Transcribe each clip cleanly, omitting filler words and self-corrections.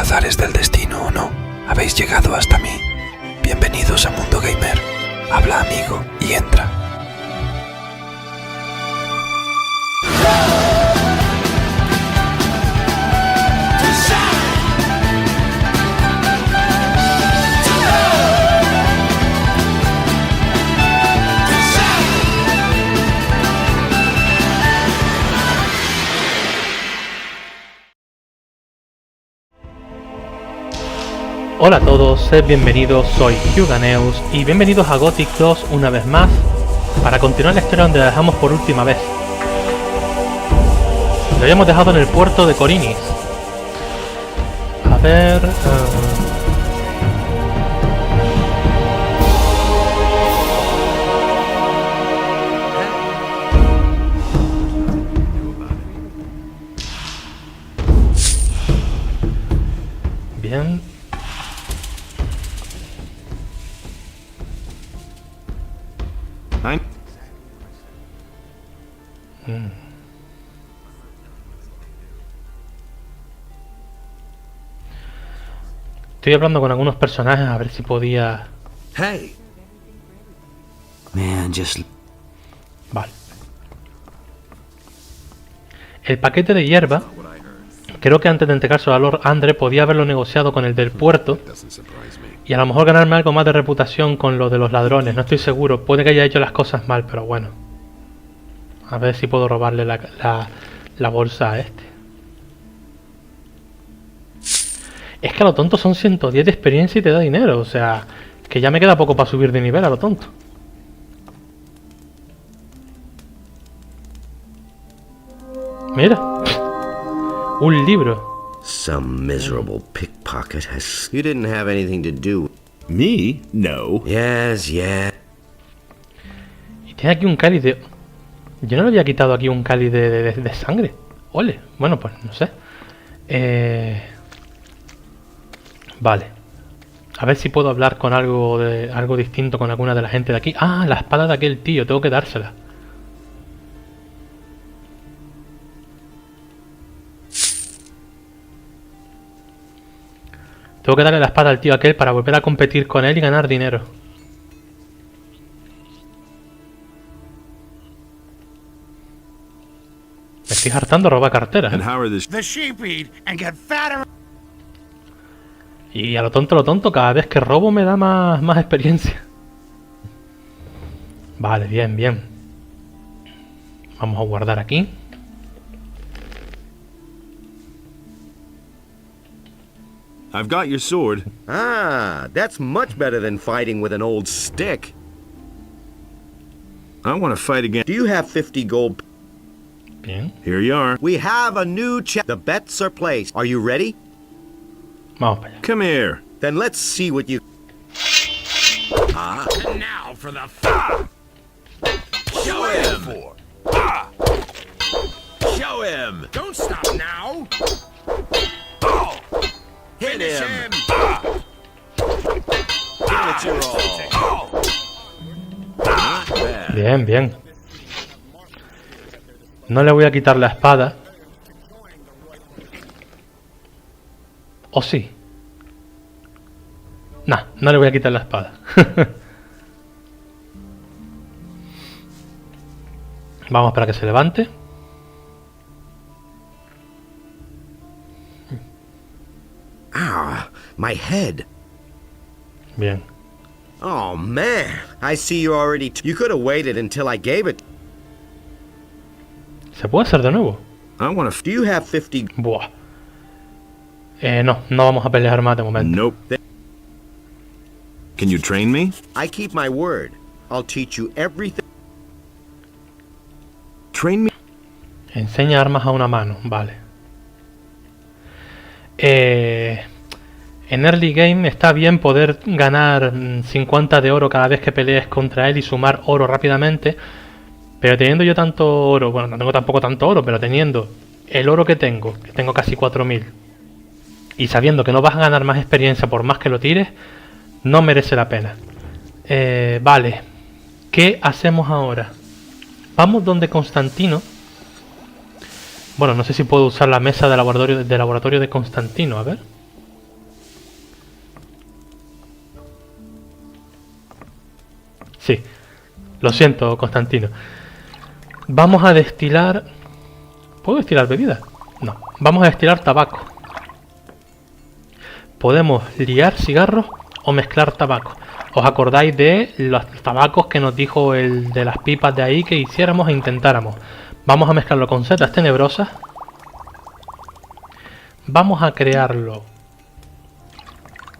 azares del destino o no, habéis llegado hasta mí. Bienvenidos a Mundo Gamer. Habla amigo y entra. Hola a todos, sed bienvenidos, soy Huganeus y bienvenidos a Gothic 2 una vez más para continuar la historia donde la dejamos por última vez. Lo habíamos dejado en el puerto de Corinis. A ver... Bien... Estoy hablando con algunos personajes a ver si podía... Hey. Man, just... Vale. El paquete de hierba, creo que antes de entregárselo a Lord Andre podía haberlo negociado con el del puerto y a lo mejor ganarme algo más de reputación con lo de los ladrones, no estoy seguro, puede que haya hecho las cosas mal, pero bueno. A ver si puedo robarle la bolsa a este. Es que a lo tonto son 110 de experiencia y te da dinero, o sea, que ya me queda poco para subir de nivel a lo tonto. Mira, un libro. Some miserable pickpocket has... You didn't have anything to do. Me? No. Yes, yeah. Y tiene aquí un cáliz de... Yo no le había quitado aquí un cáliz de sangre. Ole, bueno, pues no sé. Vale. A ver si puedo hablar con algo distinto con alguna de la gente de aquí. Ah, la espada de aquel tío, tengo que dársela. Tengo que darle la espada al tío aquel para volver a competir con él y ganar dinero. Me estoy hartando robar carteras, ¿eh? Y a lo tonto, cada vez que robo me da más experiencia. Vale, bien, bien. Vamos a guardar aquí. I've got your sword. Ah, that's much better than fighting with an old stick. I want to fight again. Do you have 50 gold? Bien. Here you are. We have a new The bets are placed. Are you ready? Vamos para allá. Come here. Then let's see what you... And now for the fun. Show him. Show him. Don't stop now. Oh. Finish him. Give it your all. Not bad. Bien, bien. No le voy a quitar la espada. ¿O sí? Nah, no le voy a quitar la espada. Vamos para que se levante. Ah, my head. Bien. Oh, man. I see you already... You could have waited until I gave it. ¿Se puede hacer de nuevo? I want to... Do you have 50... Buah. No vamos a pelear más de momento. Nope. Can you train me? I keep my word. I'll teach you everything. Train me? Enseña armas a una mano, vale. En early game está bien poder ganar 50 de oro cada vez que pelees contra él y sumar oro rápidamente. Pero teniendo yo tanto oro, bueno, no tengo tampoco tanto oro, pero teniendo el oro que tengo casi 4000, y sabiendo que no vas a ganar más experiencia por más que lo tires, no merece la pena. Vale, ¿qué hacemos ahora? Vamos donde Constantino. Bueno, no sé si puedo usar la mesa de laboratorio de Constantino, a ver. Sí. Lo siento, Constantino. Vamos a destilar... ¿Puedo destilar bebida? No. Vamos a destilar tabaco. Podemos liar cigarros o mezclar tabaco. ¿Os acordáis de los tabacos que nos dijo el de las pipas de ahí que hiciéramos e intentáramos? Vamos a mezclarlo con setas tenebrosas. Vamos a crearlo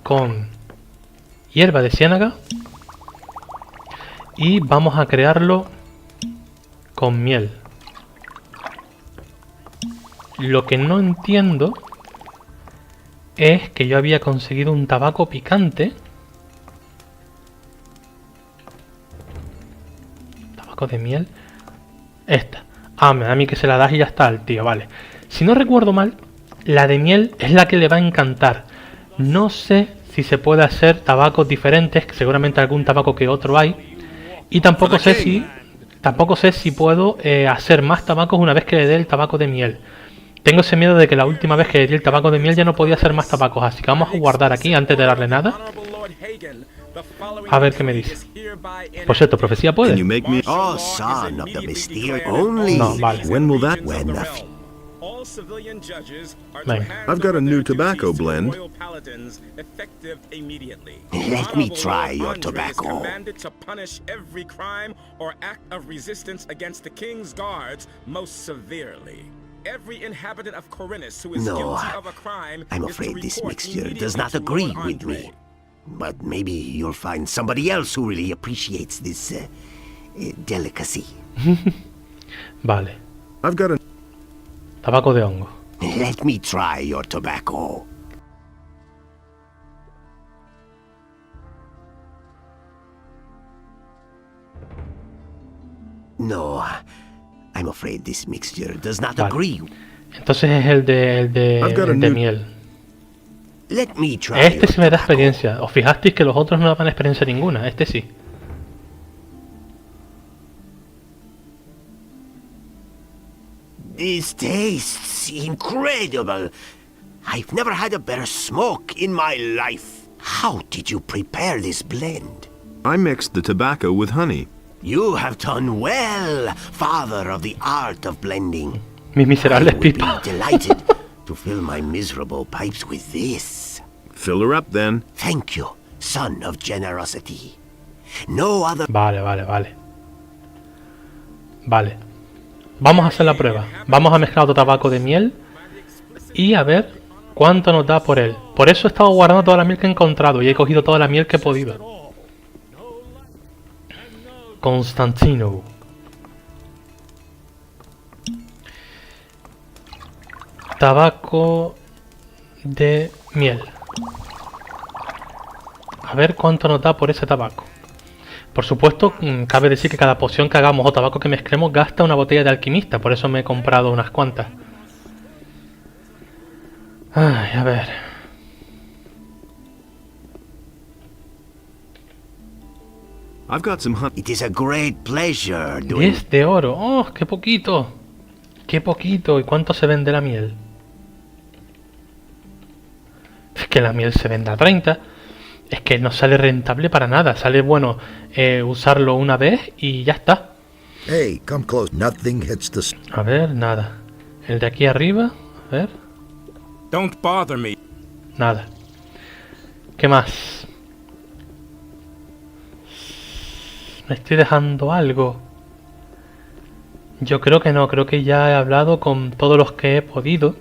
con hierba de ciénaga. Y vamos a crearlo con miel. Lo que no entiendo es que yo había conseguido un tabaco picante. Tabaco de miel. Esta. Ah, me da a mí que se la das y ya está el tío, vale. Si no recuerdo mal, la de miel es la que le va a encantar. No sé si se puede hacer tabacos diferentes, que seguramente algún tabaco que otro hay. Y tampoco sé si puedo hacer más tabacos una vez que le dé el tabaco de miel. Tengo ese miedo de que la última vez que le di el tabaco de miel ya no podía hacer más tabacos, así que vamos a guardar aquí antes de darle nada. A ver qué me dice. Por cierto, profecía Can puede. you make me? Oh, son of the mysterio. Only. No, vale. When will that? When the All civilian judges are Venga. to hand I've got a over new their tobacco duties to blend. royal paladins, effective immediately. Let me Honorable try Lord your Andre is tobacco. commanded to punish every crime or act of resistance against the king's guards most severely. Every inhabitant of Corinthus who is No, guilty of a crime I'm is to afraid this report mixture does immediately not to agree Lord with Andre. me. But maybe you'll find somebody else who really appreciates this delicacy. Vale. I've got a. Tabaco de hongo. Let me try your tobacco. No, I'm afraid this mixture does not Vale. agree. Entonces es el de miel. Let me try Este your sí me da tobacco. experiencia. ¿Os fijasteis que los otros no daban experiencia ninguna? Este sí. This tastes incredible. I've never had a better smoke in my life. How did you prepare this blend? I mixed the tobacco with honey. You have done well, father of the art of blending. Mis I miserables would be pipas. delighted to fill my miserable pipes with this. Fill her up then. Thank you, son of generosity. No other... Vale, vale, vale. Vale. Vamos a hacer la prueba. Vamos a mezclar otro tabaco de miel y a ver cuánto nos da por él. Por eso he estado guardando toda la miel que he encontrado y he cogido toda la miel que he podido. Constantino. Tabaco de miel. A ver cuánto nos da por ese tabaco. Por supuesto, cabe decir que cada poción que hagamos o tabaco que mezclemos gasta una botella de alquimista. Por eso me he comprado unas cuantas. Ay, a ver. I've got some honey. It is a great pleasure doing... 10 de oro. ¡Oh, qué poquito! ¡Qué poquito! ¿Y cuánto se vende la miel? Es que la miel se vende a 30. Es que no sale rentable para nada. Sale bueno usarlo una vez y ya está. Hey, come close. Nothing hits the... A ver, nada. El de aquí arriba. A ver. Don't bother me. Nada. ¿Qué más? ¿Me estoy dejando algo? Yo creo que no. Creo que ya he hablado con todos los que he podido.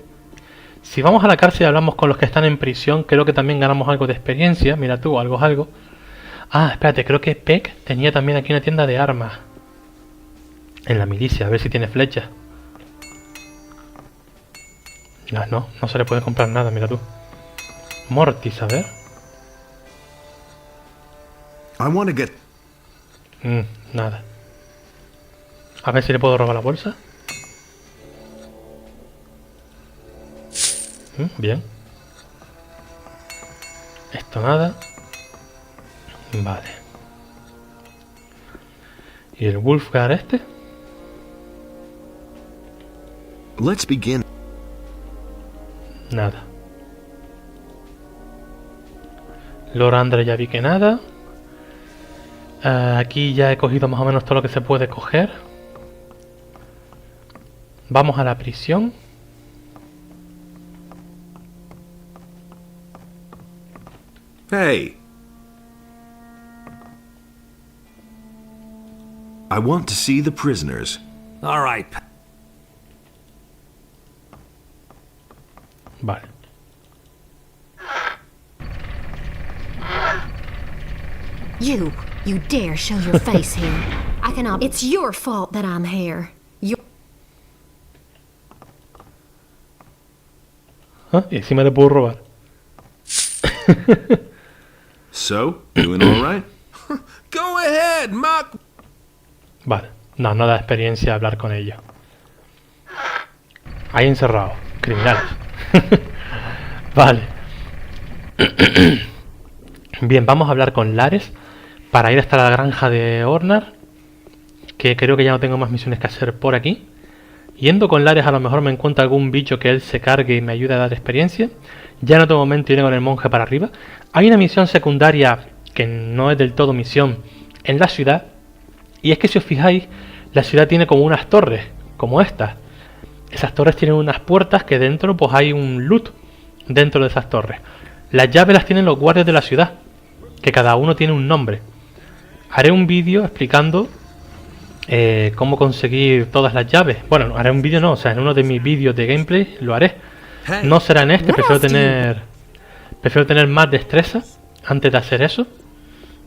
Si vamos a la cárcel y hablamos con los que están en prisión, creo que también ganamos algo de experiencia. Mira tú, algo es algo. Ah, espérate, creo que Peck tenía también aquí una tienda de armas. En la milicia, a ver si tiene flechas. No se le puede comprar nada, mira tú. Mortis, a ver. I want to get... Nada. A ver si le puedo robar la bolsa. Bien. Esto nada. Vale. ¿Y el Wolfgar este? Let's begin. Nada. Lord Andre ya vi que nada. Aquí ya he cogido más o menos todo lo que se puede coger. Vamos a la prisión. Hey! I want to see the prisoners. All right. Vale. You dare show your face here. I cannot. It's your fault that I'm here. ¿Ah? Y encima le puedo robar. So, doing all right? Go ahead, mock. Vale. No, no da experiencia hablar con ellos. Ahí encerrados. Criminales. Vale. Bien, vamos a hablar con Lares para ir hasta la granja de Ornar, que creo que ya no tengo más misiones que hacer por aquí. Yendo con Lares a lo mejor me encuentro algún bicho que él se cargue y me ayude a dar experiencia. Ya en otro momento iré con el monje para arriba. Hay una misión secundaria que no es del todo misión en la ciudad, y es que si os fijáis, la ciudad tiene como unas torres, como estas. Esas torres tienen unas puertas que dentro pues hay un loot dentro de esas torres. Las llaves las tienen los guardias de la ciudad, que cada uno tiene un nombre. Haré un vídeo explicando cómo conseguir todas las llaves. Bueno, haré un vídeo no, o sea, en uno de mis vídeos de gameplay lo haré. No será en este, prefiero tener más destreza antes de hacer eso.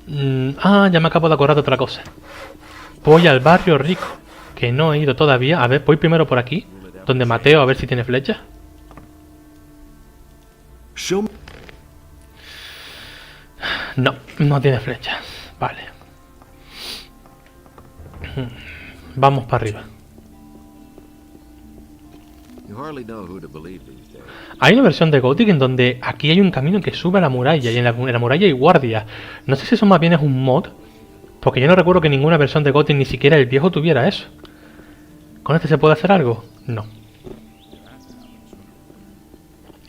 Ya me acabo de acordar de otra cosa. Voy al barrio rico, que no he ido todavía. A ver, voy primero por aquí, donde Mateo, a ver si tiene flechas. Show me. No, no tiene flechas. Vale. Vamos para arriba. Hay una versión de Gothic en donde aquí hay un camino que sube a la muralla y en la muralla hay guardias. No sé si eso más bien es un mod, porque yo no recuerdo que ninguna versión de Gothic, ni siquiera el viejo, tuviera eso. ¿Con este se puede hacer algo? No.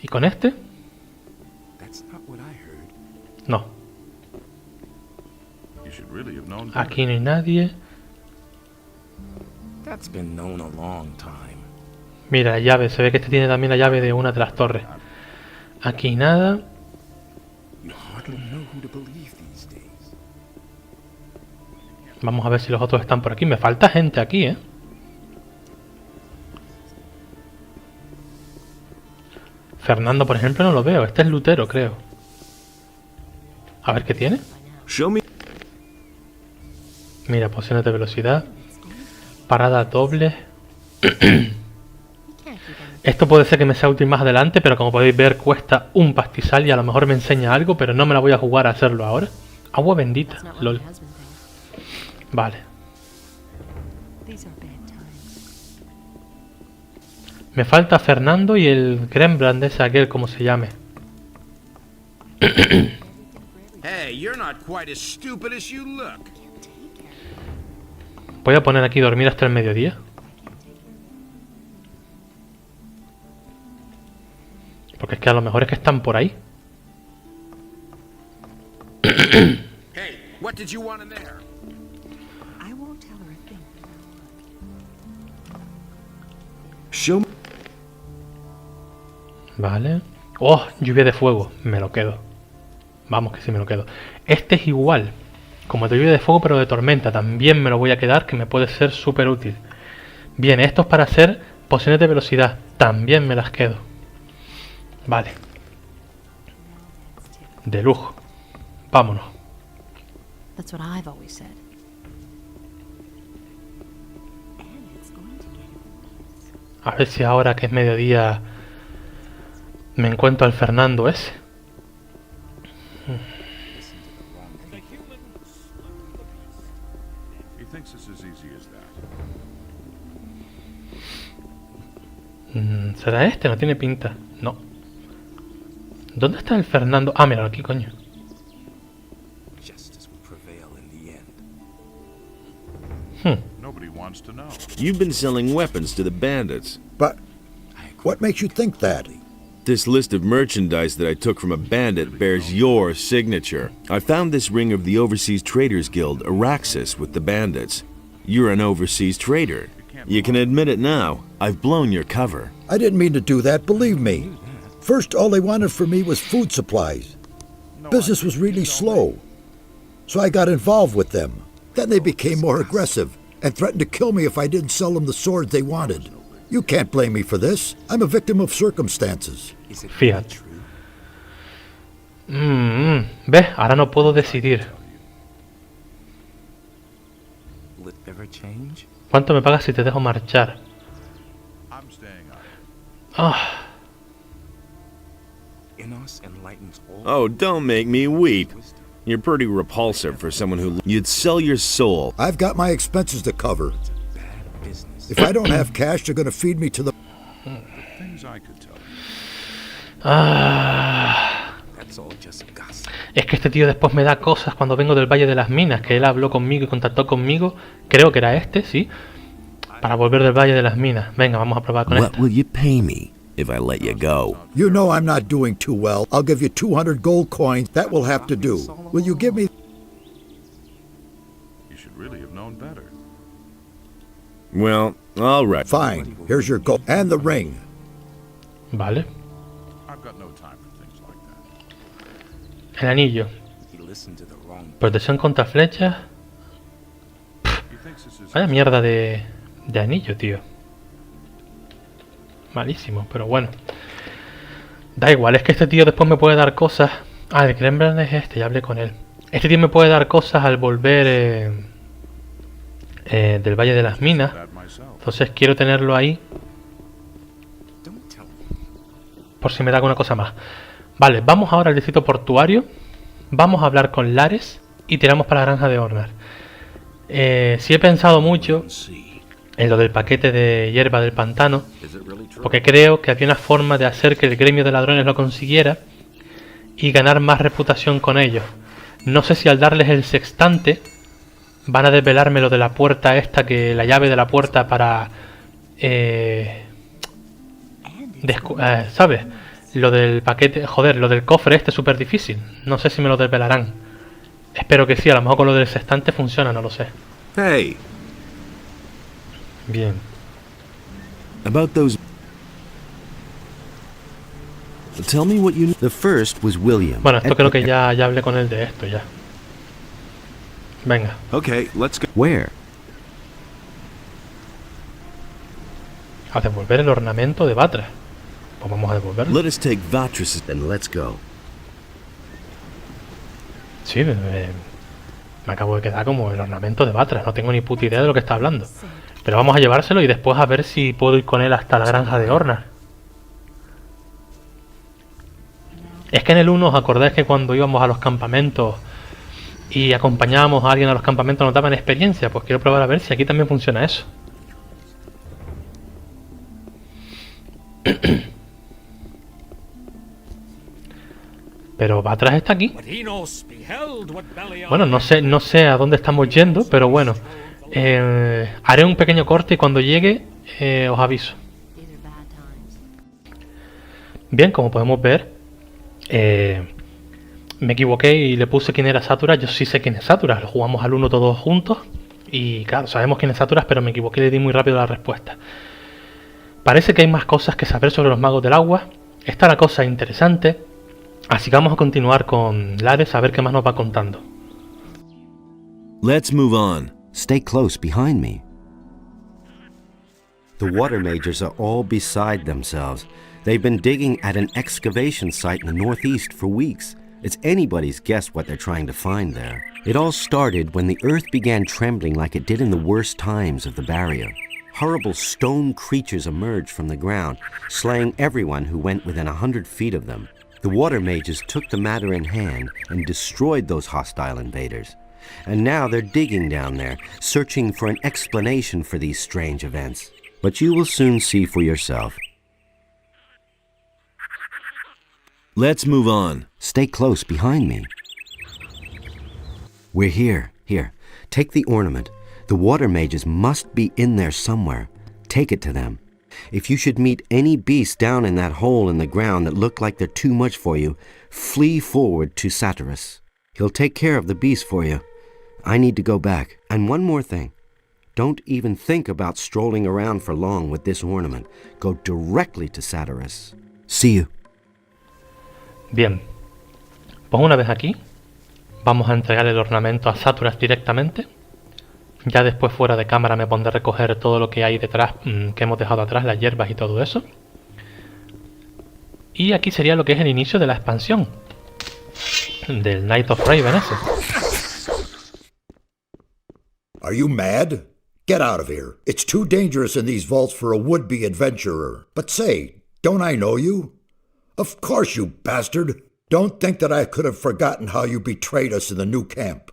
¿Y con este? No. Aquí no hay nadie. Mira, la llave. Se ve que este tiene también la llave de una de las torres. Aquí nada. Vamos a ver si los otros están por aquí. Me falta gente aquí, ¿eh? Fernando, por ejemplo, no lo veo. Este es Lutero, creo. A ver qué tiene. Show me. Mira, pociones de velocidad. Parada doble. Esto puede ser que me sea útil más adelante, pero como podéis ver cuesta un pastizal y a lo mejor me enseña algo, pero no me la voy a jugar a hacerlo ahora. Agua bendita, lol. Vale. Me falta Fernando y el Grembrand ese, aquel, como se llame. Hey, you're not quite as stupid as you look. Voy a poner aquí dormir hasta el mediodía. Porque es que a lo mejor es que están por ahí. Hey, what did you want in there? Show me. Vale. Oh, lluvia de fuego. Me lo quedo. Vamos que sí me lo quedo. Este es igual. Como de lluvia de fuego pero de tormenta. También me lo voy a quedar, que me puede ser súper útil. Bien, esto es para hacer pociones de velocidad. También me las quedo. Vale. De lujo. Vámonos. A ver si ahora que es mediodía me encuentro al Fernando ese. ¿Será este? No tiene pinta. No. ¿Dónde está el Fernando? Ah, mira, aquí, coño. You've been selling weapons to the bandits. But what makes you think that? This list of merchandise that I took from a bandit bears your signature. I found this ring of the Overseas Traders Guild, Araxis, with the bandits. You're an overseas trader. You can admit it now. I've blown your cover. I didn't mean to do that, believe me. First, all they wanted from me was food supplies. Business was really slow, so I got involved with them. Then they became more aggressive and threatened to kill me if I didn't sell them the swords they wanted. You can't blame me for this. I'm a victim of circumstances. Fíjate. ¿Ves? Ahora no puedo decidir. ¿Cuánto me pagas si te dejo marchar? Ah. Oh, don't make me weep. You're pretty repulsive for someone who... You'd sell your soul. I've got my expenses to cover. If I don't have cash, they're going to feed me to the... Es que este tío después me da cosas cuando vengo del Valle de las Minas, que él habló conmigo y contactó conmigo, creo que era este, sí, para volver del Valle de las Minas. Venga, vamos a probar con What esta. will you pay me if I let you go? You know I'm not doing too well. I'll give you 200 gold coins. That will have to do. Will you give me... You should really have known better. Well, all right. Fine. Here's your gold. And the ring. Vale. I've got no time for things like that. El anillo. Protección contra flechas. He thinks this is... Vaya mierda de anillo, tío. Malísimo, pero bueno. Da igual, es que este tío después me puede dar cosas. Ah, el Kremlin es este, ya hablé con él. Este tío me puede dar cosas al volver del Valle de las Minas. Entonces quiero tenerlo ahí por si me da alguna cosa más. Vale, vamos ahora al distrito portuario. Vamos a hablar con Lares y tiramos para la granja de Ornar. Sí he pensado mucho en lo del paquete de hierba del pantano, porque creo que había una forma de hacer que el gremio de ladrones lo consiguiera y ganar más reputación con ellos. No sé si al darles el sextante van a desvelarme lo de la puerta esta, que la llave de la puerta para... ¿sabes? Lo del paquete... Joder, lo del cofre este es súper difícil. No sé si me lo desvelarán. Espero que sí, a lo mejor con lo del sextante funciona, no lo sé. Hey. Bien. About those... Tell me what you... The first was William. Bueno, esto creo que ya hablé con él de esto, ya. Venga. Okay, let's go. Where? A devolver el ornamento de Batra. Pues vamos a devolverlo. Let us take Vatras. Then let's go. Sí, me acabo de quedar como el ornamento de Batra. No tengo ni puta idea de lo que está hablando. Pero vamos a llevárselo y después a ver si puedo ir con él hasta la granja de Ornar. Es que en el 1 os acordáis que cuando íbamos a los campamentos y acompañábamos a alguien a los campamentos nos daban experiencia. Pues quiero probar a ver si aquí también funciona eso. Pero Vatras está aquí. Bueno, no sé a dónde estamos yendo, pero bueno. Haré un pequeño corte y cuando llegue os aviso. Bien, como podemos ver, me equivoqué y le puse quién era Saturas. Yo sí sé quién es Saturas, lo jugamos al 1 todos juntos. Y claro, sabemos quién es Saturas, pero me equivoqué y le di muy rápido la respuesta. Parece que hay más cosas que saber sobre los magos del agua. Esta es la cosa interesante. Así que vamos a continuar con Lares a ver qué más nos va contando. Let's move on. Stay close behind me. The water mages are all beside themselves. They've been digging at an excavation site in the northeast for weeks. It's anybody's guess what they're trying to find there. It all started when the earth began trembling like it did in the worst times of the barrier. Horrible stone creatures emerged from the ground, slaying everyone who went within 100 feet of them. The water mages took the matter in hand and destroyed those hostile invaders. And now they're digging down there, searching for an explanation for these strange events. But you will soon see for yourself. Let's move on. Stay close behind me. We're here. Here, take the ornament. The water mages must be in there somewhere. Take it to them. If you should meet any beasts down in that hole in the ground that look like they're too much for you, flee forward to Satyrus. He'll take care of the beast for you. I need to go back. And one more thing. Don't even think about strolling around for long with this ornament. Go directly to Satyrus. See you. Bien. Pues una vez aquí, vamos a entregar el ornamento a Satyrus directamente. Ya después fuera de cámara me pondré a recoger todo lo que hay detrás, que hemos dejado atrás, las hierbas y todo eso. Y aquí sería lo que es el inicio de la expansión del Night of Raven ese. Are you mad? Get out of here. It's too dangerous in these vaults for a would-be adventurer. But say, don't I know you? Of course, you bastard. Don't think that I could have forgotten how you betrayed us in the new camp.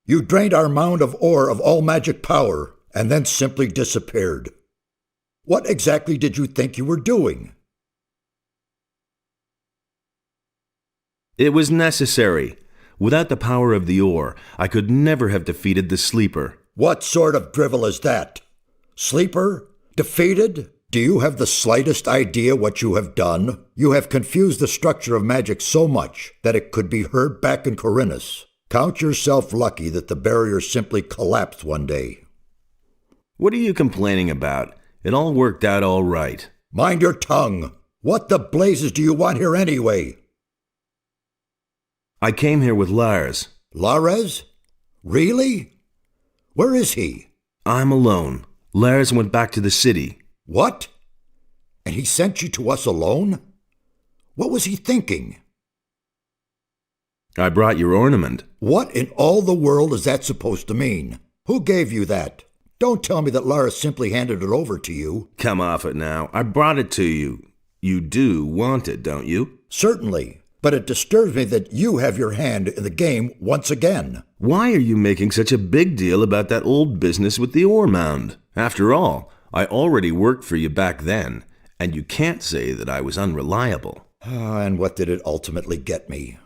You drained our mound of ore of all magic power, and then simply disappeared. What exactly did you think you were doing? It was necessary. Without the power of the ore, I could never have defeated the Sleeper. What sort of drivel is that? Sleeper? Defeated? Do you have the slightest idea what you have done? You have confused the structure of magic so much that it could be heard back in Corinus. Count yourself lucky that the barrier simply collapsed one day. What are you complaining about? It all worked out all right. Mind your tongue. What the blazes do you want here anyway? I came here with Lares. Lares? Really? Where is he? I'm alone. Lares went back to the city. What? And he sent you to us alone? What was he thinking? I brought your ornament. What in all the world is that supposed to mean? Who gave you that? Don't tell me that Lares simply handed it over to you. Come off it now. I brought it to you. You do want it, don't you? Certainly, but it disturbs me that you have your hand in the game once again. Why are you making such a big deal about that old business with the ore mound? After all, I already worked for you back then, and you can't say that I was unreliable. And what did it ultimately get me?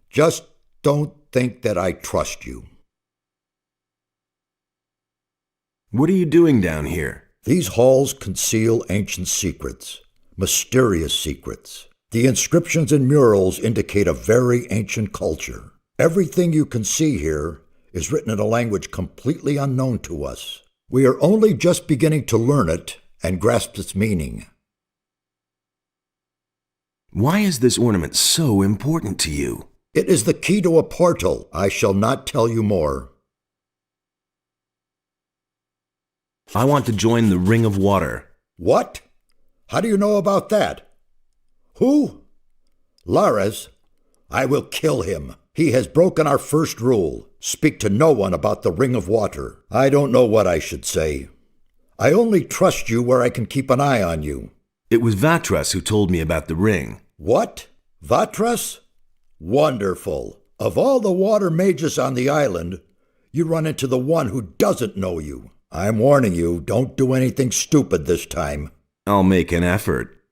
Just don't think that I trust you. What are you doing down here? These halls conceal ancient secrets, mysterious secrets. The inscriptions and murals indicate a very ancient culture. Everything you can see here is written in a language completely unknown to us. We are only just beginning to learn it and grasp its meaning. Why is this ornament so important to you? It is the key to a portal. I shall not tell you more. I want to join the Ring of Water. What? How do you know about that? Who? Lares? I will kill him. He has broken our first rule. Speak to no one about the Ring of Water. I don't know what I should say. I only trust you where I can keep an eye on you. It was Vatras who told me about the ring. What? Vatras? Wonderful. Of all the water mages on the island, you run into the one who doesn't know you. I'm warning you, don't do anything stupid this time. I'll make an effort.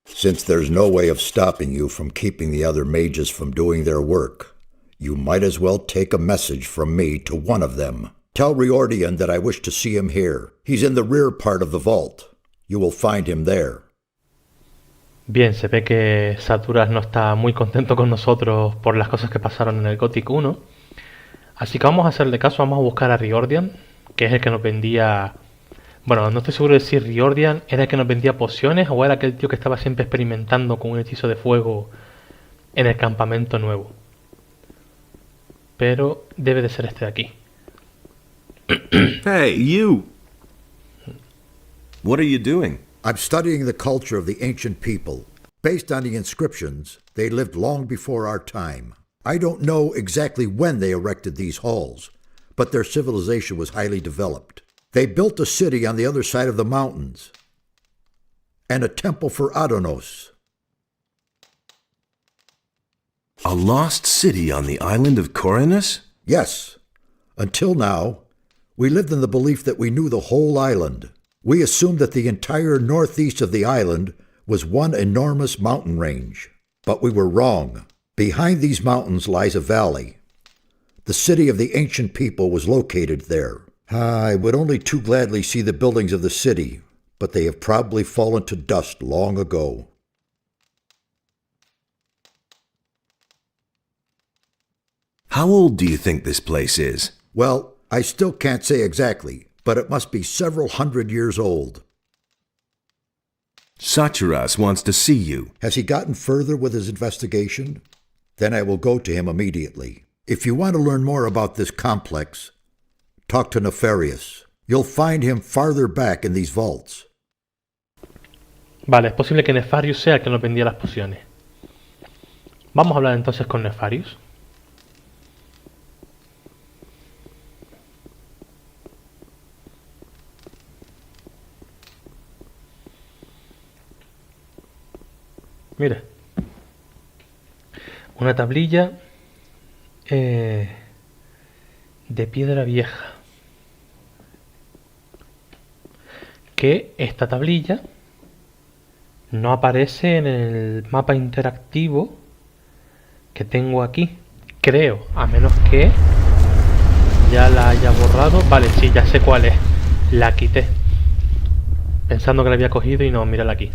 Since there's no way of stopping you from keeping the other mages from doing their work, you might as well take a message from me to one of them. Tell Riordian that I wish to see him here. He's in the rear part of the vault. You will find him there. Bien, se ve que Satyrus no está muy contento con nosotros por las cosas que pasaron en el Gothic 1. Así que vamos a hacerle caso, vamos a buscar a Riordian, que es el que nos vendía... Bueno, no estoy seguro de si Riordian era el que nos vendía pociones o era aquel tío que estaba siempre experimentando con un hechizo de fuego en el campamento nuevo. Pero debe de ser este de aquí. Hey, you! What are you doing? I'm studying the culture of the ancient people. Based on the inscriptions, they lived long before our time. I don't know exactly when they erected these halls, but their civilization was highly developed. They built a city on the other side of the mountains, and a temple for Adonos. A lost city on the island of Corinus? Yes. Until now, we lived in the belief that we knew the whole island. We assumed that the entire northeast of the island was one enormous mountain range. But we were wrong. Behind these mountains lies a valley. The city of the ancient people was located there. I would only too gladly see the buildings of the city, but they have probably fallen to dust long ago. How old do you think this place is? Well, I still can't say exactly, but it must be several hundred years old. Sacharas wants to see you. Has he gotten further with his investigation? Then I will go to him immediately. If you want to learn more about this complex, talk to Nefarious. You'll find him farther back in these vaults. Vale, es posible que Nefarious sea el que nos vendía las pociones. Vamos a hablar entonces con Nefarious. Mira, una tablilla de piedra vieja. Que esta tablilla no aparece en el mapa interactivo que tengo aquí. Creo, a menos que ya la haya borrado. Vale, sí, ya sé cuál es. La quité. Pensando que la había cogido y no, mírala aquí.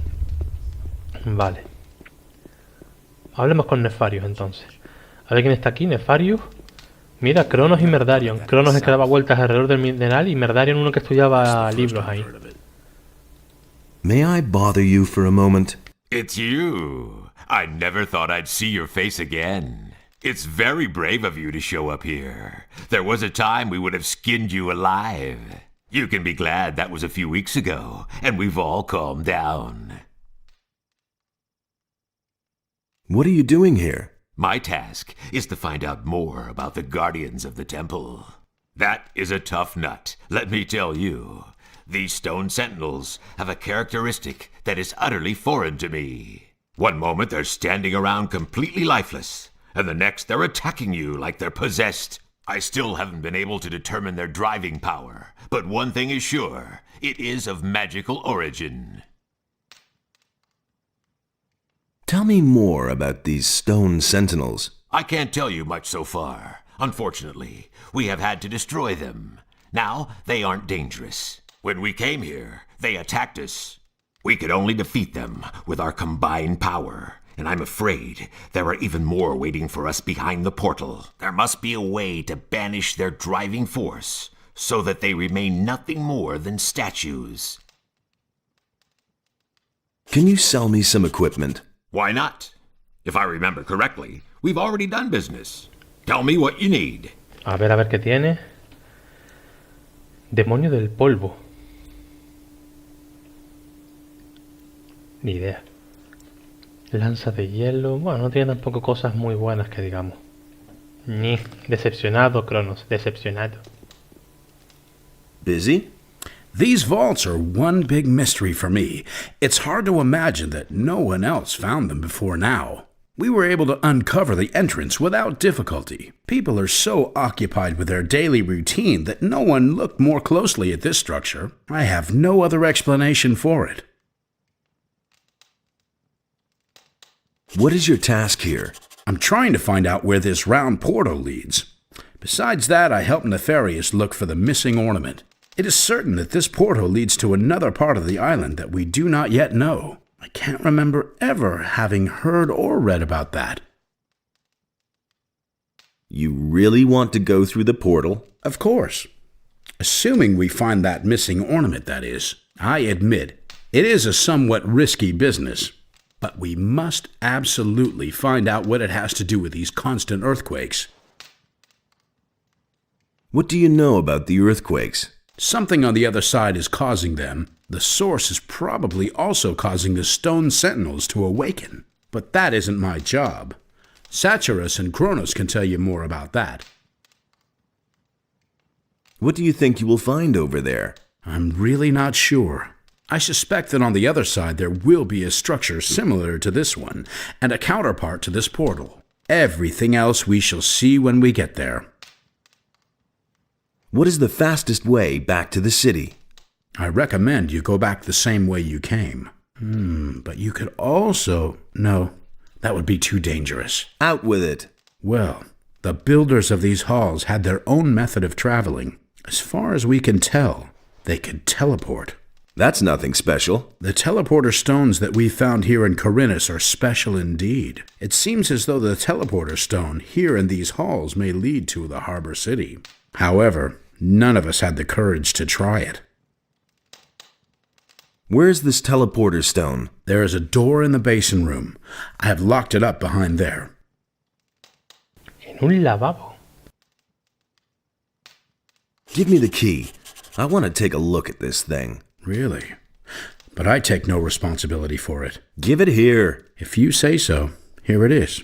Vale. Hablemos con Nefarious entonces. A ver quién está aquí. Nefarious. Mira, Cronos y Merdarion. Cronos es que daba vueltas alrededor del mineral y Merdarion uno que estudiaba libros ahí. May I bother you for a moment? It's you. I never thought I'd see your face again. It's very brave of you to show up here. There was a time we would have skinned you alive. You can be glad that was a few weeks ago, and we've all calmed down. What are you doing here? My task is to find out more about the guardians of the temple. That is a tough nut, let me tell you. These stone sentinels have a characteristic that is utterly foreign to me. One moment they're standing around completely lifeless, and the next they're attacking you like they're possessed. I still haven't been able to determine their driving power, but one thing is sure, it is of magical origin. Tell me more about these stone sentinels. I can't tell you much so far. Unfortunately, we have had to destroy them. Now, they aren't dangerous. When we came here, they attacked us. We could only defeat them with our combined power, and I'm afraid there are even more waiting for us behind the portal. There must be a way to banish their driving force, so that they remain nothing more than statues. Can you sell me some equipment? Why not? If I remember correctly, we've already done business. Tell me what you need. A ver qué tiene. Demonio del polvo. Ni idea. Lanza de hielo. Bueno, no tiene tampoco cosas muy buenas que digamos. Ni. Decepcionado, Cronos. Decepcionado. Busy? These vaults are one big mystery for me. It's hard to imagine that no one else found them before now. We were able to uncover the entrance without difficulty. People are so occupied with their daily routine that no one looked more closely at this structure. I have no other explanation for it. What is your task here? I'm trying to find out where this round portal leads. Besides that, I helped Nefarious look for the missing ornament. It is certain that this portal leads to another part of the island that we do not yet know. I can't remember ever having heard or read about that. You really want to go through the portal? Of course. Assuming we find that missing ornament, that is. I admit, it is a somewhat risky business. But we must absolutely find out what it has to do with these constant earthquakes. What do you know about the earthquakes? Something on the other side is causing them. The source is probably also causing the stone sentinels to awaken. But that isn't my job. Satyrus and Kronos can tell you more about that. What do you think you will find over there? I'm really not sure. I suspect that on the other side there will be a structure similar to this one, and a counterpart to this portal. Everything else we shall see when we get there. What is the fastest way back to the city? I recommend you go back the same way you came. But you could also... No, that would be too dangerous. Out with it. Well, the builders of these halls had their own method of traveling. As far as we can tell, they could teleport. That's nothing special. The teleporter stones that we found here in Corinus are special indeed. It seems as though the teleporter stone here in these halls may lead to the harbor city. However, none of us had the courage to try it. Where's this teleporter stone? There is a door in the basin room. I have locked it up behind there. En un lavabo. Give me the key. I want to take a look at this thing. Really? But I take no responsibility for it. Give it here. If you say so, here it is.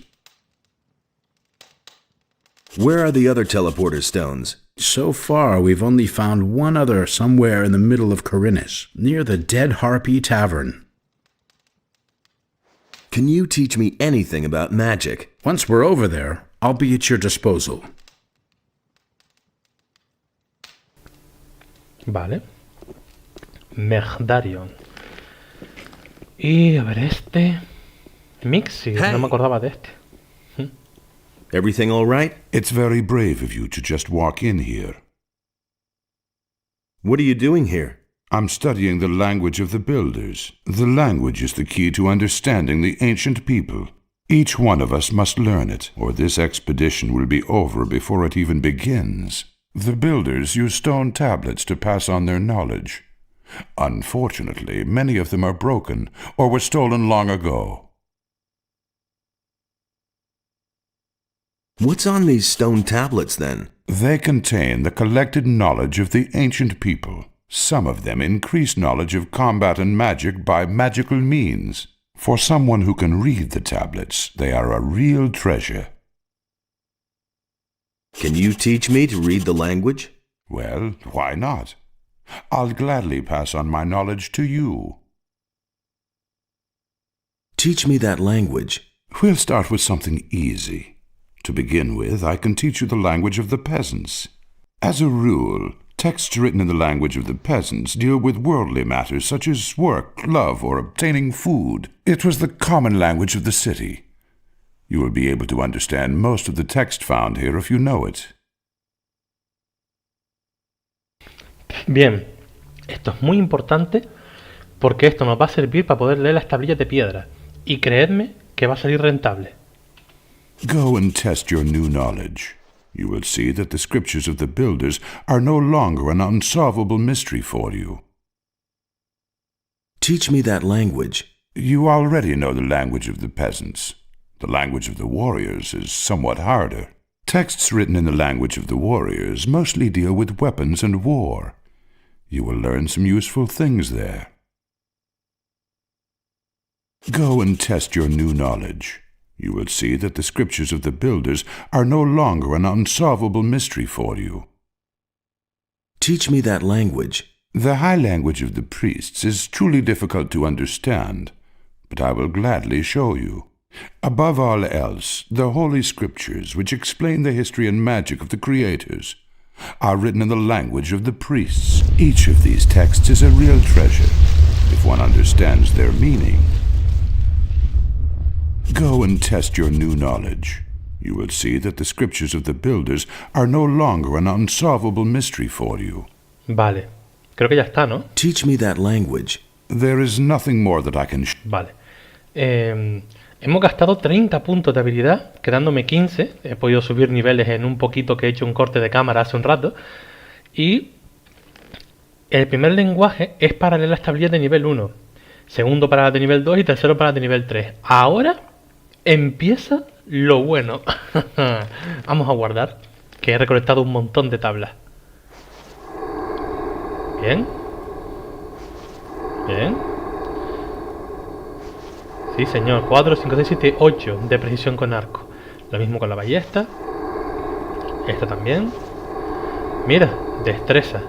Where are the other teleporter stones? So far, we've only found one other somewhere in the middle of Corinus, near the Dead Harpy Tavern. Can you teach me anything about magic? Once we're over there, I'll be at your disposal. Vale. Megdarion. Y a ver este... Mixi, no me acordaba de este. Everything all right? It's very brave of you to just walk in here. What are you doing here? I'm studying the language of the builders. The language is the key to understanding the ancient people. Each one of us must learn it, or this expedition will be over before it even begins. The builders use stone tablets to pass on their knowledge. Unfortunately, many of them are broken or were stolen long ago. What's on these stone tablets, then? They contain the collected knowledge of the ancient people. Some of them increase knowledge of combat and magic by magical means. For someone who can read the tablets, they are a real treasure. Can you teach me to read the language? Well, why not? I'll gladly pass on my knowledge to you. Teach me that language. We'll start with something easy. To begin with, I can teach you the language of the peasants. As a rule, texts written in the language of the peasants deal with worldly matters such as work, love, or obtaining food. It was the common language of the city. You will be able to understand most of the text found here if you know it. Bien, esto es muy importante porque esto nos va a servir para poder leer las tablillas de piedra. Y creedme que va a salir rentable. Go and test your new knowledge. You will see that the scriptures of the builders are no longer an unsolvable mystery for you. Teach me that language. You already know the language of the peasants. The language of the warriors is somewhat harder. Texts written in the language of the warriors mostly deal with weapons and war. You will learn some useful things there. Go and test your new knowledge. You will see that the scriptures of the builders are no longer an unsolvable mystery for you. Teach me that language. The high language of the priests is truly difficult to understand, but I will gladly show you. Above all else, the Holy Scriptures, which explain the history and magic of the creators, are written in the language of the priests. Each of these texts is a real treasure, if one understands their meaning. Go and test your new knowledge. You will see that the scriptures of the builders are no longer an unsolvable mystery for you. Vale, creo que ya está, ¿no? Teach me that language. There is nothing more that I can... Vale. Hemos gastado 30 puntos de habilidad, quedándome 15. He podido subir niveles en un poquito que he hecho un corte de cámara hace un rato. Y el primer lenguaje es para leer las tablillas de nivel 1. Segundo para las de nivel 2 y tercero para las de nivel 3. Ahora empieza lo bueno. Vamos a guardar. que he recolectado un montón de tablas. Bien. Bien. Sí, señor. 4, 5, 6, 7, 8 de precisión con arco. Lo mismo con la ballesta. Esta también. Mira, destreza.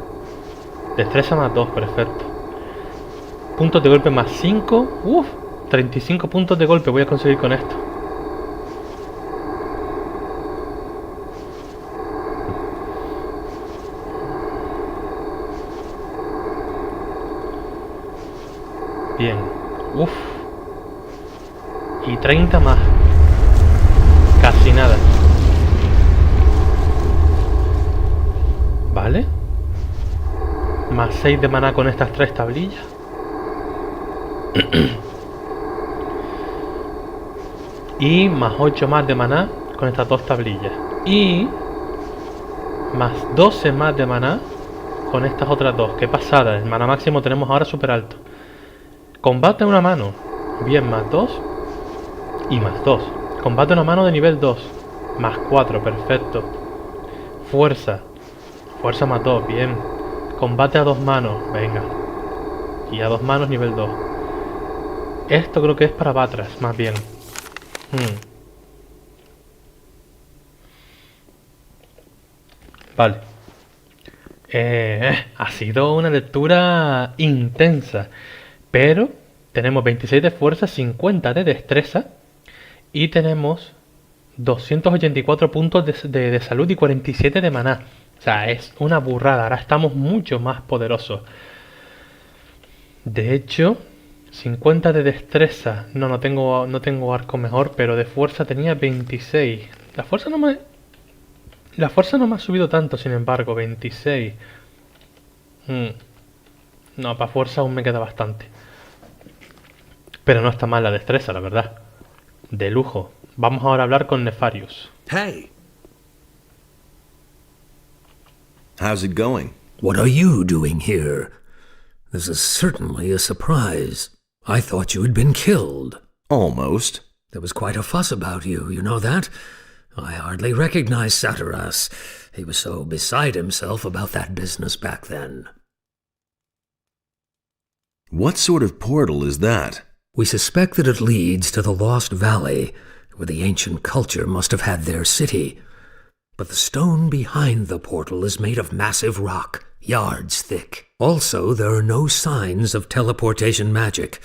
Destreza más 2, perfecto. Puntos de golpe más 5. Uff, 35 puntos de golpe voy a conseguir con esto. Bien. Uff. Y 30 más. Casi nada. Vale. Más 6 de maná con estas 3 tablillas. Y más 8 más de maná con estas 2 tablillas. Y más 12 más de maná con estas otras 2. Qué pasada. El maná máximo tenemos ahora súper alto. Combate a una mano. Bien, más 2. Y más 2. Combate a una mano de nivel 2. Más 4, perfecto. Fuerza. Fuerza más 2, bien. Combate a 2 manos, venga. Y a 2 manos nivel 2. Esto creo que es para Batras, más bien. Vale. Ha sido una lectura intensa. Pero tenemos 26 de fuerza, 50 de destreza. Y tenemos 284 puntos de salud y 47 de maná. O sea, es una burrada. Ahora estamos mucho más poderosos. De hecho, 50 de destreza. No tengo arco mejor, pero de fuerza tenía 26. La fuerza no me ha subido tanto, sin embargo, 26. No, para fuerza aún me queda bastante. Pero no está mal la destreza, la verdad. De lujo. Vamos ahora a hablar con Nefarius. Hey. How's it going? What are you doing here? This is certainly a surprise. I thought you had been killed. Almost. There was quite a fuss about you, you know that? I hardly recognized Satiras. He was so beside himself about that business back then. What sort of portal is that? We suspect that it leads to the Lost Valley, where the ancient culture must have had their city. But the stone behind the portal is made of massive rock, yards thick. Also, there are no signs of teleportation magic.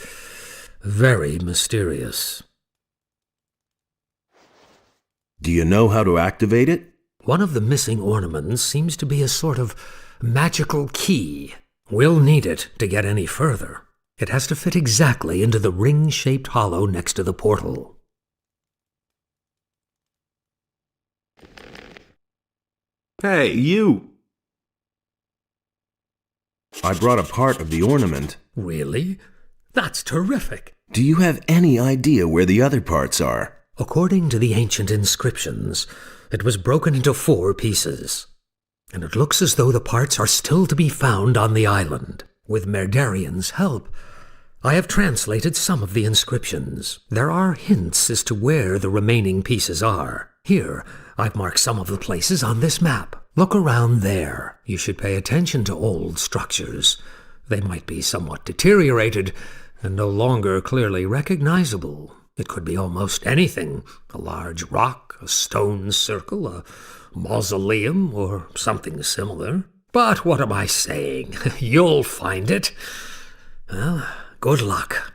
Very mysterious. Do you know how to activate it? One of the missing ornaments seems to be a sort of magical key. We'll need it to get any further. It has to fit exactly into the ring-shaped hollow next to the portal. Hey, you! I brought a part of the ornament. Really? That's terrific. Do you have any idea where the other parts are? According to the ancient inscriptions, it was broken into 4 pieces. And it looks as though the parts are still to be found on the island. With Merdarian's help, I have translated some of the inscriptions. There are hints as to where the remaining pieces are. Here, I've marked some of the places on this map. Look around there. You should pay attention to old structures. They might be somewhat deteriorated and no longer clearly recognizable. It could be almost anything. A large rock, a stone circle, a mausoleum, or something similar. But what am I saying? You'll find it. Well, good luck.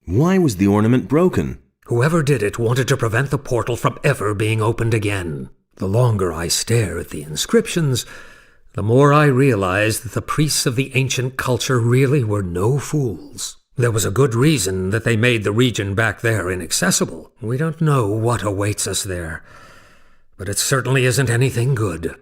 Why was the ornament broken? Whoever did it wanted to prevent the portal from ever being opened again. The longer I stare at the inscriptions, the more I realize that the priests of the ancient culture really were no fools. There was a good reason that they made the region back there inaccessible. We don't know what awaits us there, but it certainly isn't anything good.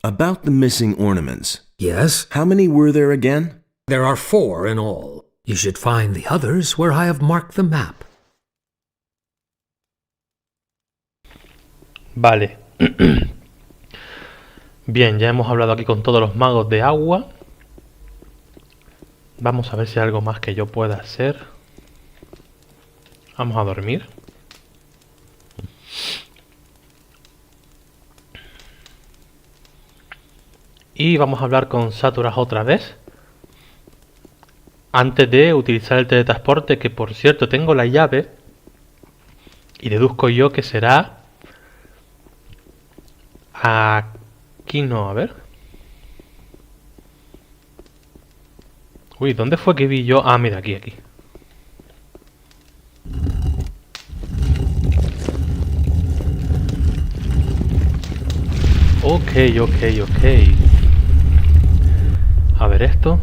About the missing ornaments. Yes? How many were there again? There are 4 in all. You should find the others where I have marked the map. Vale. Bien, ya hemos hablado aquí con todos los magos de agua. Vamos a ver si hay algo más que yo pueda hacer. Vamos a dormir. Y vamos a hablar con Saturas otra vez. Antes de utilizar el teletransporte, que por cierto tengo la llave. Y deduzco yo que será... Aquí no, a ver. Uy, ¿dónde fue que vi yo? Ah, mira, aquí. Ok. A ver esto.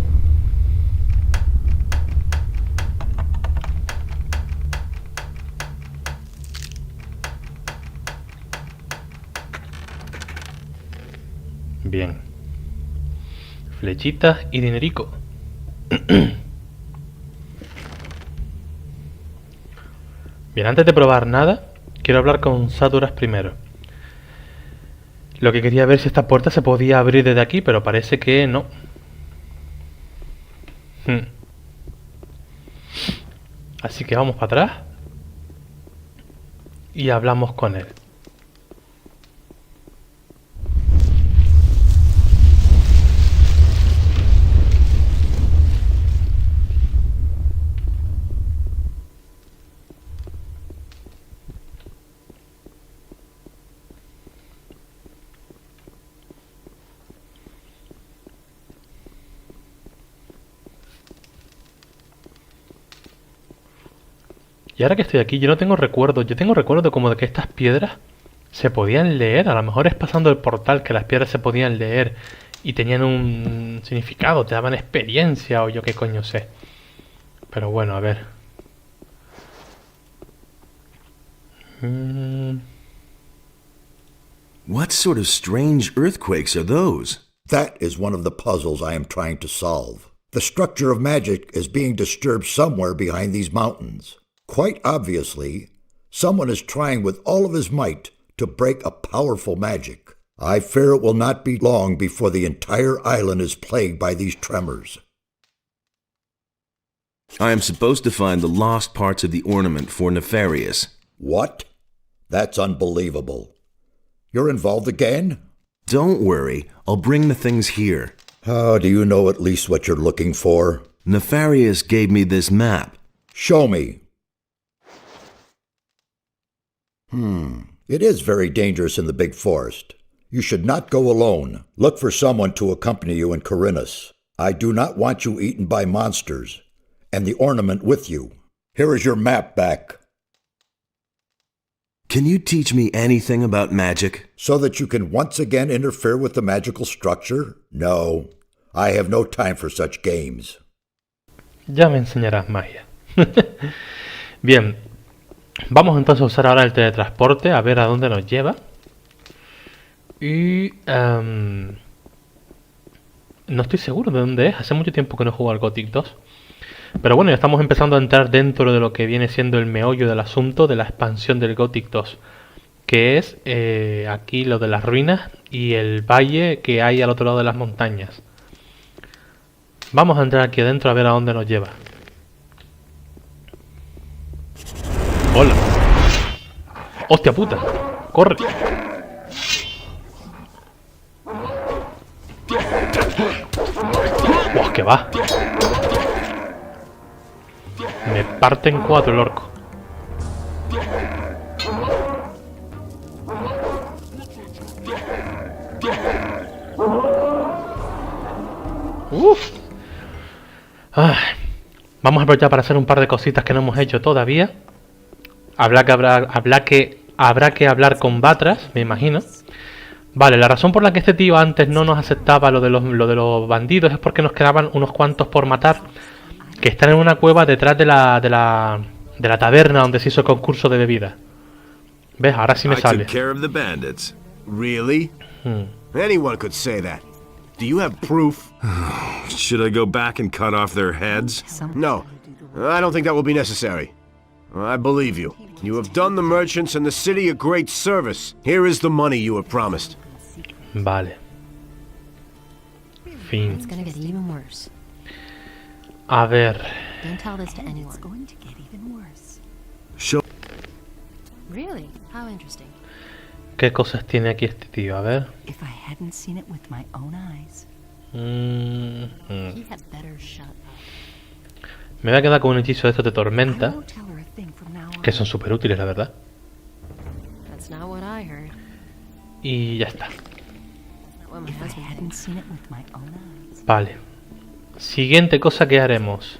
Bien. Flechitas y dinerico. Bien, antes de probar nada, quiero hablar con Saturas primero. Lo que quería ver si esta puerta se podía abrir desde aquí, pero parece que no. Así que vamos para atrás y hablamos con él. Y ahora que estoy aquí, yo no tengo recuerdo. Yo tengo recuerdo como de que estas piedras se podían leer. A lo mejor es pasando el portal que las piedras se podían leer y tenían un significado, te daban experiencia o yo qué coño sé. Pero bueno, a ver. What sort of strange earthquakes are those? That is one of the puzzles I am trying to solve. The structure of magic is being disturbed somewhere behind these mountains. Quite obviously, someone is trying with all of his might to break a powerful magic. I fear it will not be long before the entire island is plagued by these tremors. I am supposed to find the lost parts of the ornament for Nefarious. What? That's unbelievable. You're involved again? Don't worry, I'll bring the things here. Do you know at least what you're looking for? Nefarious gave me this map. Show me. It is very dangerous in the big forest. You should not go alone. Look for someone to accompany you in Corinus. I do not want you eaten by monsters, and the ornament with you. Here is your map back. Can you teach me anything about magic? So that you can once again interfere with the magical structure? No, I have no time for such games. Ya me enseñarás magia. Bien, vamos entonces a usar ahora el teletransporte a ver a dónde nos lleva. Y no estoy seguro de dónde es. Hace mucho tiempo que no juego al Gothic 2. Pero bueno, ya estamos empezando a entrar dentro de lo que viene siendo el meollo del asunto de la expansión del Gothic 2. Que es aquí lo de las ruinas y el valle que hay al otro lado de las montañas. Vamos a entrar aquí adentro a ver a dónde nos lleva. Hola. Hostia puta. Corre. ¡Buah, que va! Me parte en cuatro el orco. Uf. Vamos a aprovechar para hacer un par de cositas que no hemos hecho todavía. Habrá que hablar con Batras, me imagino. Vale, la razón por la que este tío antes no nos aceptaba lo de los bandidos es porque nos quedaban unos cuantos por matar que están en una cueva detrás de la taberna donde se hizo el concurso de bebida. ¿Ves? Ahora sí me sale. Really? Anyone could say that. Do you have proof? Should I go back and cut off their heads? No, I don't think that will be necessary. I believe you. You have done the merchants and the city a great service. Here is the money you were promised. Vale. Fin. It's gonna get even worse. A ver. Don't tell this to anyone. It's going to get even worse. Show. Really? How interesting. ¿Qué cosas tiene aquí este tío? A ver. If I hadn't seen it with my own eyes. He had better shut up. Me voy a quedar con un hechizo de estos de tormenta, que son súper útiles, la verdad. That's not what I heard. Y ya está. Well, my husband hadn't seen it with my own eyes. Vale. Siguiente cosa que haremos.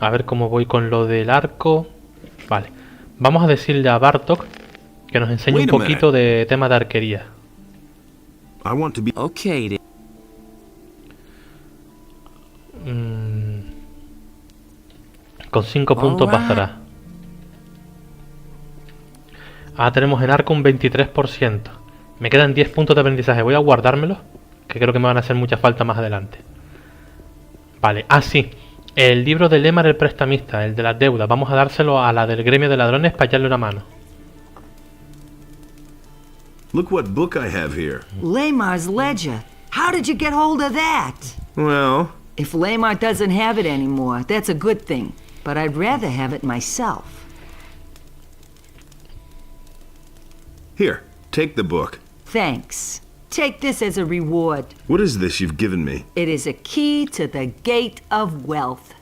A ver cómo voy con lo del arco. Vale. Vamos a decirle a Bartok que nos enseñe un poquito de tema de arquería. Okay. Con 5 puntos bastará. Ahora tenemos en arco un 23%. Me quedan 10 puntos de aprendizaje. Voy a guardármelos, que creo que me van a hacer mucha falta más adelante. Vale, sí. El libro de Lemar el prestamista, el de las deudas. Vamos a dárselo a la del gremio de ladrones para echarle una mano. Look what book I have here. Lamar's ledger. How did you get hold of that? Well, If Lamar doesn't have it anymore, that's a good thing. But I'd rather have it myself. here, take the book. Thanks. Take this as a reward. What is this you've given me? It is a key to the gate of wealth.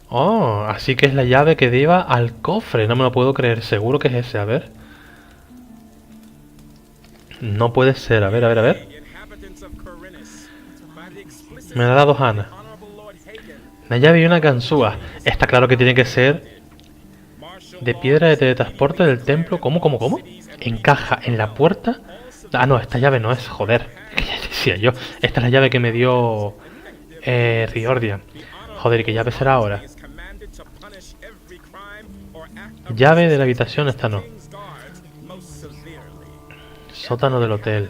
Oh, así que es la llave que lleva al cofre. No me lo puedo creer. Seguro que es ese. A ver. No puede ser. A ver, a ver, a ver. Me la ha dado Hannah. Una llave y una ganzúa. Está claro que tiene que ser de piedra de teletransporte del templo. ¿Cómo, cómo, cómo? Encaja en la puerta. Ah, no, esta llave no es. Joder. Ya decía yo. Esta es la llave que me dio Riordian. Joder, ¿y qué llave será ahora? Llave de la habitación, esta no. Sótano del hotel.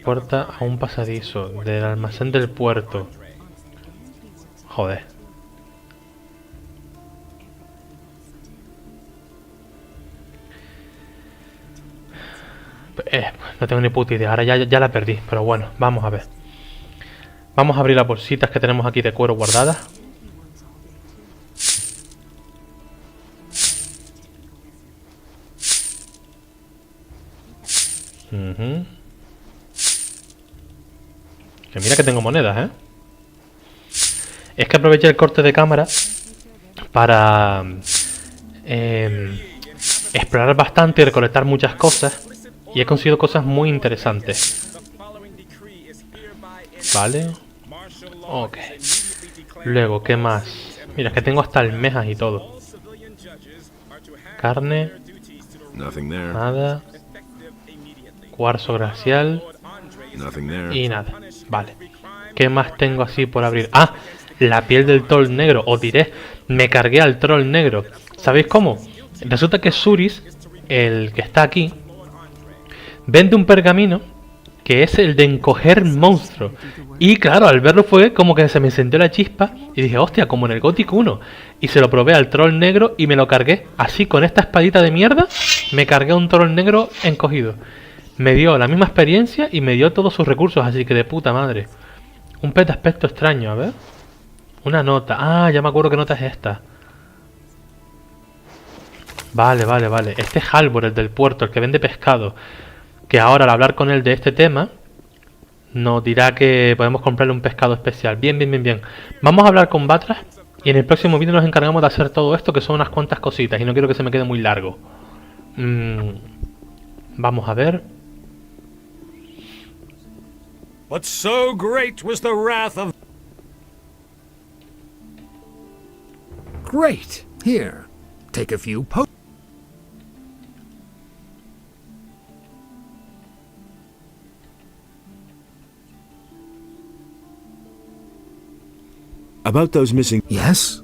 Puerta a un pasadizo. Del almacén del puerto. Joder. No tengo ni puta idea. Ahora ya la perdí. Pero bueno, vamos a ver. Vamos a abrir las bolsitas que tenemos aquí de cuero guardadas. Que mira que tengo monedas, Es que aproveché el corte de cámara para explorar bastante y recolectar muchas cosas. Y he conseguido cosas muy interesantes. Vale. Ok. Luego, ¿qué más? Mira, es que tengo hasta almejas y todo. Carne. Nada. Cuarzo glacial. Y nada. Vale. ¿Qué más tengo así por abrir? ¡Ah! La piel del troll negro. Os diré, me cargué al troll negro. ¿Sabéis cómo? Resulta que Suris, el que está aquí, vende un pergamino que es el de encoger monstruos. Y claro, al verlo fue como que se me encendió la chispa y dije, hostia, como en el Gothic 1. Y se lo probé al troll negro y me lo cargué. Así, con esta espadita de mierda, me cargué a un troll negro encogido. Me dio la misma experiencia y me dio todos sus recursos, así que de puta madre. Un pet de aspecto extraño, a ver. Una nota. Ah, ya me acuerdo qué nota es esta. Vale, vale, vale. Este es Halvor, el del puerto, el que vende pescado. Que ahora al hablar con él de este tema nos dirá que podemos comprarle un pescado especial. Bien, bien, bien, bien. Vamos a hablar con Batras y en el próximo vídeo nos encargamos de hacer todo esto, que son unas cuantas cositas y no quiero que se me quede muy largo. Vamos a ver. But so great was the wrath of... Great. Here, take a few About those missing... Yes?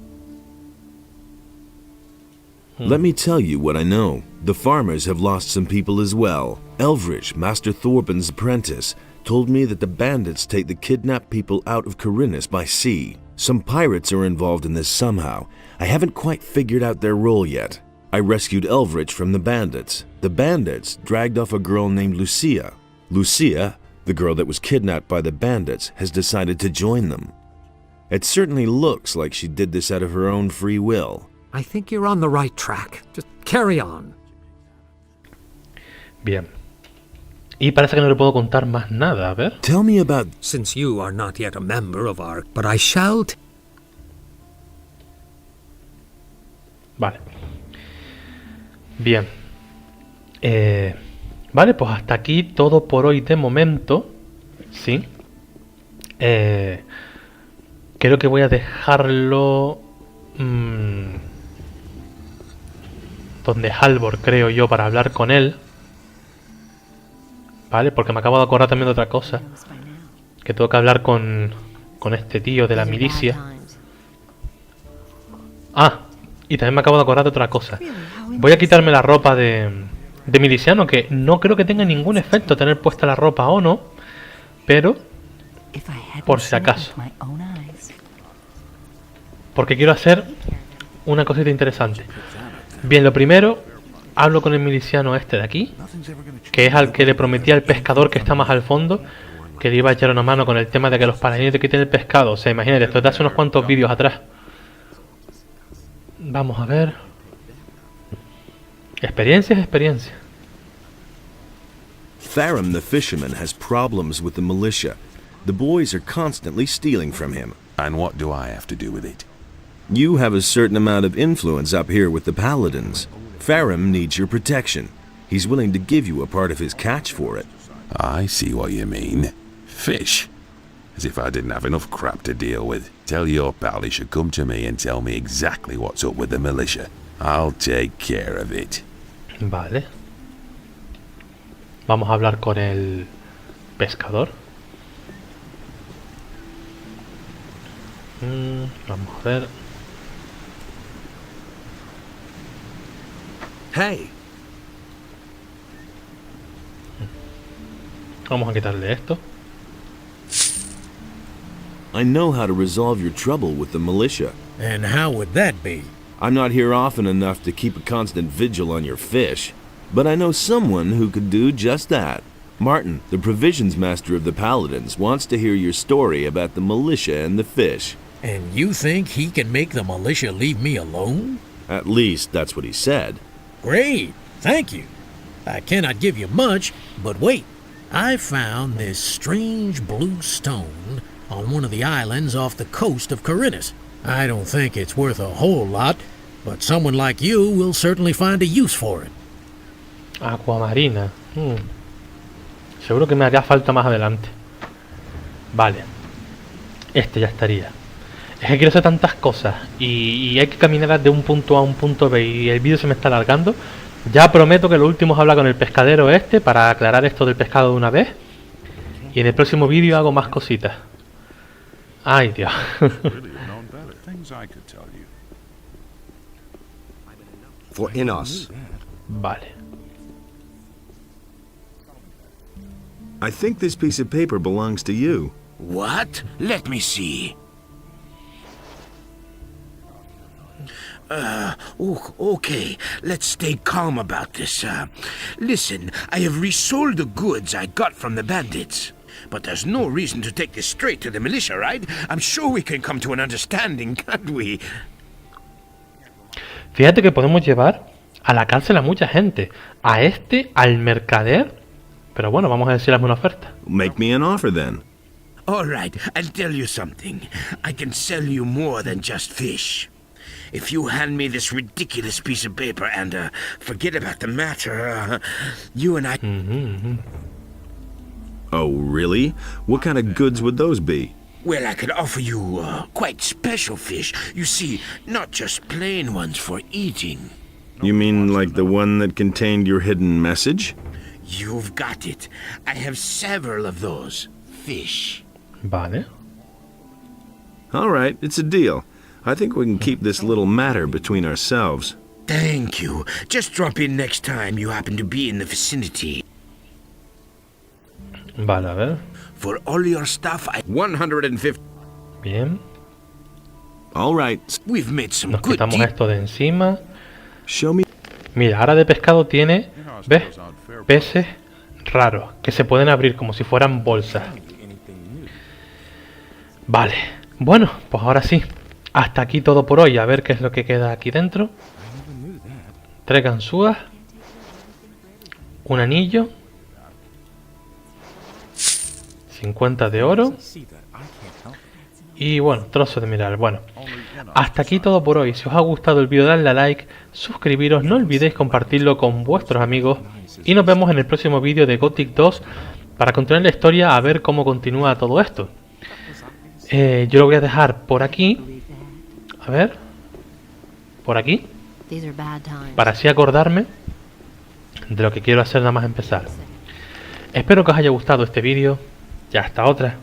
Let me tell you what I know. The farmers have lost some people as well. Elvrich, Master Thorben's apprentice, told me that the bandits take the kidnapped people out of Corinus by sea. Some pirates are involved in this somehow. I haven't quite figured out their role yet. I rescued Elvrich from the bandits. The bandits dragged off a girl named Lucia. Lucia, the girl that was kidnapped by the bandits, has decided to join them. It certainly looks like she did this out of her own free will. I think you're on the right track. Just carry on. Bien. Y parece que no le puedo contar más nada, a ver. Tell me about... Since you are not yet a member of our... But I shall... Vale. Bien. Vale, pues hasta aquí todo por hoy de momento. Sí. Creo que voy a dejarlo... donde Halvor, creo yo, para hablar con él. Vale, porque me acabo de acordar también de otra cosa. Que tengo que hablar con este tío de la milicia. Ah, y también me acabo de acordar de otra cosa. Voy a quitarme la ropa de miliciano, que no creo que tenga ningún efecto tener puesta la ropa o no. Pero, por si acaso. Porque quiero hacer una cosita interesante. Bien, lo primero, hablo con el miliciano este de aquí, que es al que le prometí al pescador que está más al fondo, que le iba a echar una mano con el tema de que los paladines te quiten el pescado. O sea, imagínate, esto es de hace unos cuantos vídeos atrás. Vamos a ver. Experiencia es experiencia. Tharum the fisherman has problems with the militia. The boys are constantly stealing from him. And what do I have to do with it? You have a certain amount of influence up here with the paladins. Tharum needs your protection. He's willing to give you a part of his catch for it. I see what you mean. Fish. As if I didn't have enough crap to deal with. Tell your pal he should come to me and tell me exactly what's up with the militia. I'll take care of it. Vale. Vamos a hablar con el pescador. Vamos a ver. Hey. Vamos a quitarle esto. I know how to resolve your trouble with the militia. And how would that be? I'm not here often enough to keep a constant vigil on your fish, but I know someone who could do just that. Martin, the provisions master of the Paladins, wants to hear your story about the militia and the fish. And you think he can make the militia leave me alone? At least that's what he said. Great, thank you. I cannot give you much, but wait. I found this strange blue stone on one of the islands off the coast of Corinus. I don't think it's worth a whole lot, but someone like you will certainly find a use for it. Agua marina. Seguro que me haría falta más adelante. Vale. Este ya estaría. Es que quiero hacer tantas cosas y hay que caminar de un punto A a un punto B y el vídeo se me está alargando. Ya prometo que lo último es hablar con el pescadero este para aclarar esto del pescado de una vez. Y en el próximo vídeo hago más cositas. Ay, Dios. For in us. Vale. I think this piece of paper belongs to you. What? Let me see. Okay, let's stay calm about this. Listen, I have resold the goods I got from the bandits. But there's no reason to take this straight to the militia, right? I'm sure we can come to an understanding, can't we? Fíjate que podemos llevar a la cárcel a mucha gente. A este, al mercader. Pero bueno, vamos a decirle una oferta. Make me an offer then. All right, I'll tell you something. I can sell you more than just fish. If you hand me this ridiculous piece of paper and forget about the matter, you and I... Oh, really? What kind of goods would those be? Well, I could offer you quite special fish. You see, not just plain ones for eating. You mean like the one that contained your hidden message? You've got it. I have several of those. Fish. Vale. All right, it's a deal. I think we can keep this little matter between ourselves. Thank you. Just drop in next time you happen to be in the vicinity. Vale, a ver. For all your stuff, 150. Bien. All right. We've made some Nos good quitamos esto de encima. Show me. Mira, ahora de pescado tiene, ¿ves? Peces raros, que se pueden abrir como si fueran bolsas. Vale. Bueno, pues ahora sí. hasta aquí todo por hoy. A ver qué es lo que queda aquí dentro. 3 ganzúas. Un anillo. 50 de oro. Y bueno, trozo de mineral. Bueno, hasta aquí todo por hoy. Si os ha gustado el vídeo, dadle a like, suscribiros, no olvidéis compartirlo con vuestros amigos. Y nos vemos en el próximo vídeo de Gothic 2 para continuar la historia, a ver cómo continúa todo esto. Yo lo voy a dejar por aquí. A ver. Por aquí. Para así acordarme de lo que quiero hacer nada más empezar. Espero que os haya gustado este vídeo. Y hasta otra.